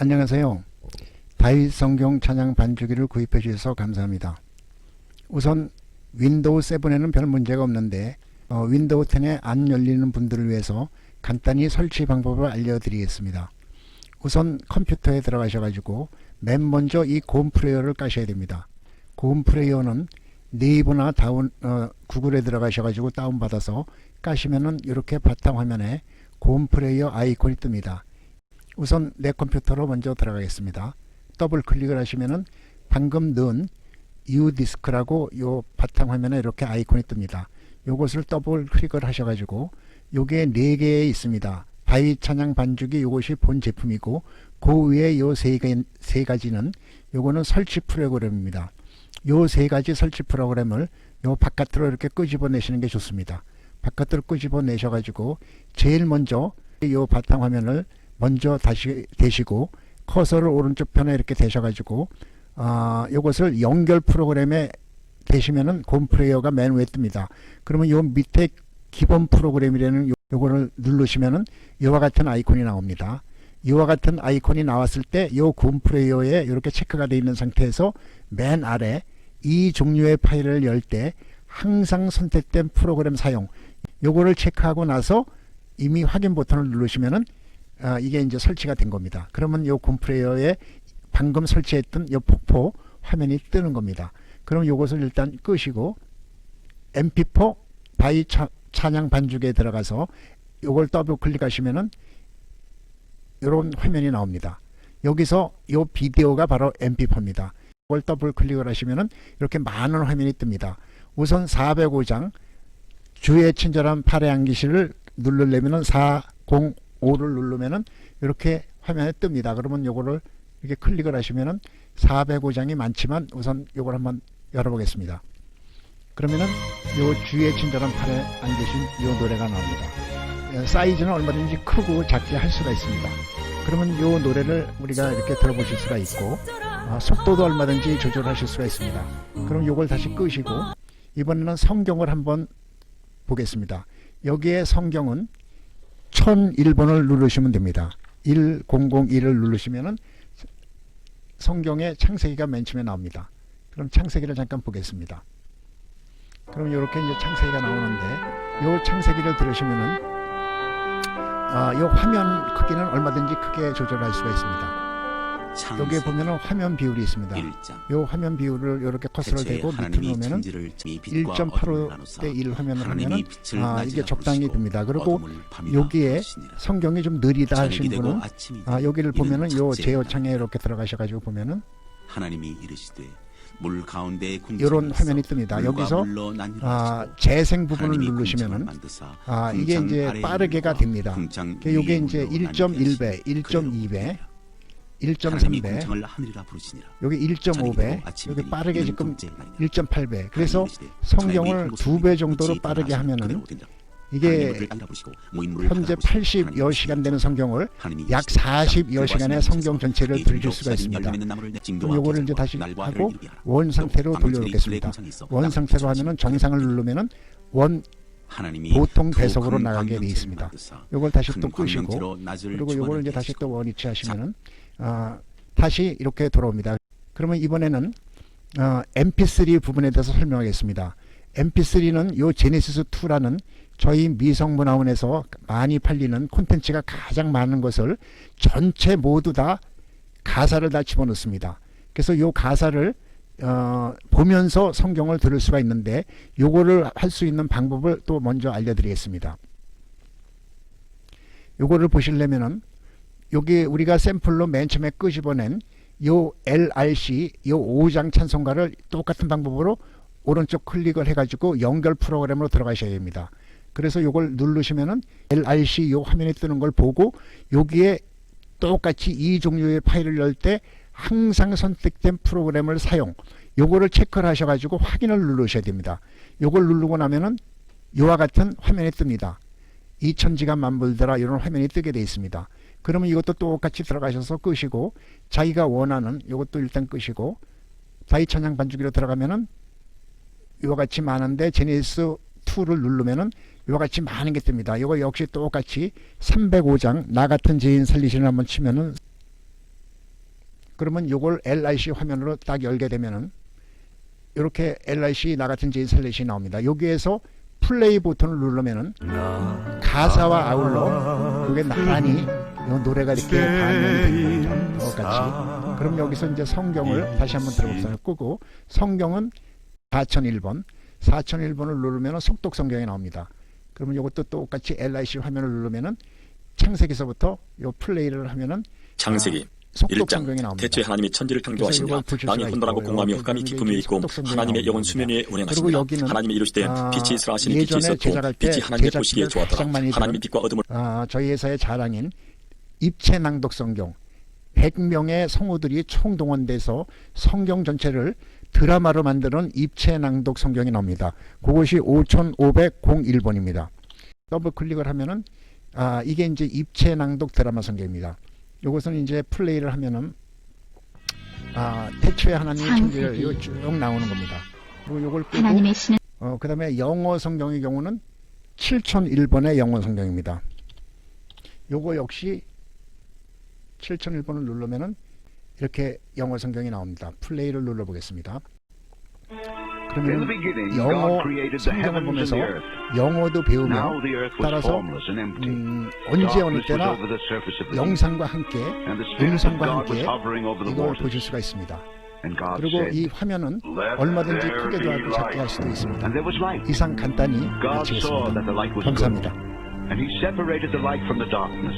안녕하세요. 다윗 성경 찬양 반주기를 구입해 주셔서 감사합니다. 우선 윈도우 7에는 별 문제가 없는데 윈도우 10에 안 열리는 분들을 위해서 간단히 설치 방법을 알려드리겠습니다. 우선 컴퓨터에 들어가셔가지고 맨 먼저 이 고음 플레이어를 까셔야 됩니다. 고음 플레이어는 네이버나 구글에 들어가셔가지고 다운받아서 까시면은 이렇게 바탕화면에 고음 플레이어 아이콘이 뜹니다. 우선 내 컴퓨터로 먼저 들어가겠습니다. 더블 클릭을 하시면은 방금 넣은 U디스크라고 요 바탕화면에 이렇게 아이콘이 뜨니다. 요것을 더블 클릭을 하셔가지고 요게 4개 있습니다. 다윗 찬양 반주기 요것이 본 제품이고 그 위에 요 세 가지는 요거는 설치 프로그램입니다. 요 3가지 설치 프로그램을 요 바깥으로 이렇게 끄집어내시는 게 좋습니다. 바깥으로 끄집어내셔가지고 제일 먼저 요 바탕화면을 먼저 다시 대시고 커서를 오른쪽 편에 이렇게 대셔가지고 요것을 연결 프로그램에 대시면은 고음 플레이어가 맨 위에 뜹니다. 그러면 요 밑에 기본 프로그램이라는 요거를 누르시면은 이와 같은 아이콘이 나옵니다. 이와 같은 아이콘이 나왔을 때 요 고음 플레이어에 이렇게 체크가 되어 있는 상태에서 맨 아래 이 종류의 파일을 열 때 항상 선택된 프로그램 사용 요거를 체크하고 나서 이미 확인 버튼을 누르시면은 이게 이제 설치가 된 겁니다. 그러면 요 고음 플레이어에 방금 설치했던 요 폭포 화면이 뜨는 겁니다. 그럼 요것을 일단 끄시고 MP4 다윗 찬양 반주기에 들어가서 요걸 더블 클릭하시면은 이런 화면이 나옵니다. 여기서 요 비디오가 바로 MP4입니다. 이걸 더블 클릭을 하시면은 이렇게 많은 화면이 뜹니다. 우선 405장 주의 친절한 팔의 안기시를 누르려면은 405를 누르면은 이렇게 화면에 뜹니다. 그러면 요거를 이렇게 클릭을 하시면은 405장이 많지만 우선 요걸 한번 열어보겠습니다. 그러면은 요 주의 친절한 팔에 안기신 요 노래가 나옵니다. 사이즈는 얼마든지 크고 작게 할 수가 있습니다. 그러면 요 노래를 우리가 이렇게 들어보실 수가 있고 속도도 얼마든지 조절하실 수가 있습니다. 그럼 요걸 다시 끄시고 이번에는 성경을 한번 보겠습니다. 여기에 성경은 1001번을 누르시면 됩니다. 1001을 누르시면은 성경의 창세기가 맨 처음에 나옵니다. 그럼 창세기를 잠깐 보겠습니다. 그럼 이렇게 이제 창세기가 나오는데 요 창세기를 들으시면은 요 화면 크기는 얼마든지 크게 조절할 수가 있습니다. 여기에 보면은 화면 비율이 있습니다. 요 화면 비율을 이렇게 커서를 대고 밑으로 놓으면은 1.85대 1 화면을 하면은 이게 적당히 됩니다. 그리고 여기에 성경이 좀 느리다 하신 분은 여기를 보면은 요 제어창에 이렇게 들어가셔가지고 보면은 하나님이 이르시되 물 가운데 이런 화면이 뜹니다. 여기서 재생 부분을 누르시면은 이게 이제 빠르게가 됩니다. 이게 이제 1.1배, 1.2배, 1.3배, 여기 1.5배, 여기 빠르게 지금 1.8배. 그래서 성경을 2배 정도로 빠르게 하면은 이게 현재 80여 시간 되는 성경을 약 40여 시간의 성경 전체를 들으실 수가 있습니다. 그럼 요거를 이제 다시 하고 원 상태로 돌려놓겠습니다. 원 상태로 하면은 정상을 누르면은 원 보통 배속으로 나가게 되어 있습니다. 요걸 다시 또 끄시고 그리고 요거를 이제 다시 또 원위치 하시면은 다시 이렇게 돌아옵니다. 그러면 이번에는 MP3 부분에 대해서 설명하겠습니다. MP3는 요 제네시스 2라는 저희 미성문화원에서 많이 팔리는 콘텐츠가 가장 많은 것을 전체 모두 다 가사를 다 집어넣습니다. 그래서 요 가사를 보면서 성경을 들을 수가 있는데 요거를 할 수 있는 방법을 또 먼저 알려드리겠습니다. 요거를 보시려면은 여기 우리가 샘플로 맨 처음에 끄집어낸 요 LRC 요 5장 찬송가를 똑같은 방법으로 오른쪽 클릭을 해가지고 연결 프로그램으로 들어가셔야 됩니다. 그래서 요걸 누르시면은 LRC 요 화면에 뜨는 걸 보고 여기에 똑같이 이 종류의 파일을 열 때 항상 선택된 프로그램을 사용 요거를 체크를 하셔가지고 확인을 누르셔야 됩니다. 요걸 누르고 나면은 요와 같은 화면이 뜹니다. 2000지가 만불더라 이런 화면이 뜨게 되어 있습니다. 그러면 이것도 똑같이 들어가셔서 끄시고 자기가 원하는 요것도 일단 끄시고 다윗 찬양 반주기로 들어가면은 이와 같이 많은데 제네시스 2를 누르면은 이와 같이 많은 게 뜹니다. 이거 역시 똑같이 305장 나 같은 죄인 살리시는 한번 치면은 그러면 요걸 LIC 화면으로 딱 열게 되면은 이렇게 LIC 나 같은 제이 슬래시 나옵니다. 여기에서 플레이 버튼을 누르면은 가사와 아울러 그게 나란히 이 노래가 이렇게 반영이 됩니다. 똑같이. 그럼 여기서 이제 성경을 다시 한번 들어봅시다. 끄고 성경은 4001번 4001번을 누르면 속독 성경이 나옵니다. 그러면 이것도 똑같이 LIC 화면을 누르면은 창세기서부터 요 플레이를 하면은 창세기 속독 1장 성경이 나옵니다. 대초에 하나님이 천지를 창조하시니라 그래서 이걸 보실 땅이 수가 혼돈하고 있고, 공함이 이거 흑암이 이제 깊음이 있고 속독 성경이 하나님의 영은 나옵니다. 수면 위에 그리고 운행하십니다. 여기는 하나님이 이루시되 빛이 있으라 하시니 빛이 예전에 있었고 제작할 때 빛이 하나님의 보시기에 제작진들 좋았더라. 가장 많이 하나님이 들은 빛과 어둠을 저희 회사의 자랑인 입체 낭독 성경 100명의 성우들이 총동원돼서 성경 전체를 드라마로 만드는 입체 낭독 성경이 나옵니다. 그것이 5501번입니다. 더블 클릭을 하면은 이게 이제 입체 낭독 드라마 성경입니다. 이것은 이제 플레이를 하면은 태초에 하나님의 천지를 쭉 나오는 겁니다. 그리고 이걸 끄고 하나님의 신은 그 다음에 영어 성경의 경우는 7001번의 영어 성경입니다. 요거 역시 7001번을 누르면은 이렇게 영어 성경이 나옵니다. 플레이를 눌러보겠습니다. 그러면 영어 성경을 보면서 영어도 배우며 따라서 언제 어느 때나 영상과 함께 음성과 함께 이걸 보실 수가 있습니다. 그리고 이 화면은 얼마든지 크게도 하고 작게 할 수도 있습니다. 이상 간단히 마치겠습니다. 감사합니다. And he separated the light from the darkness.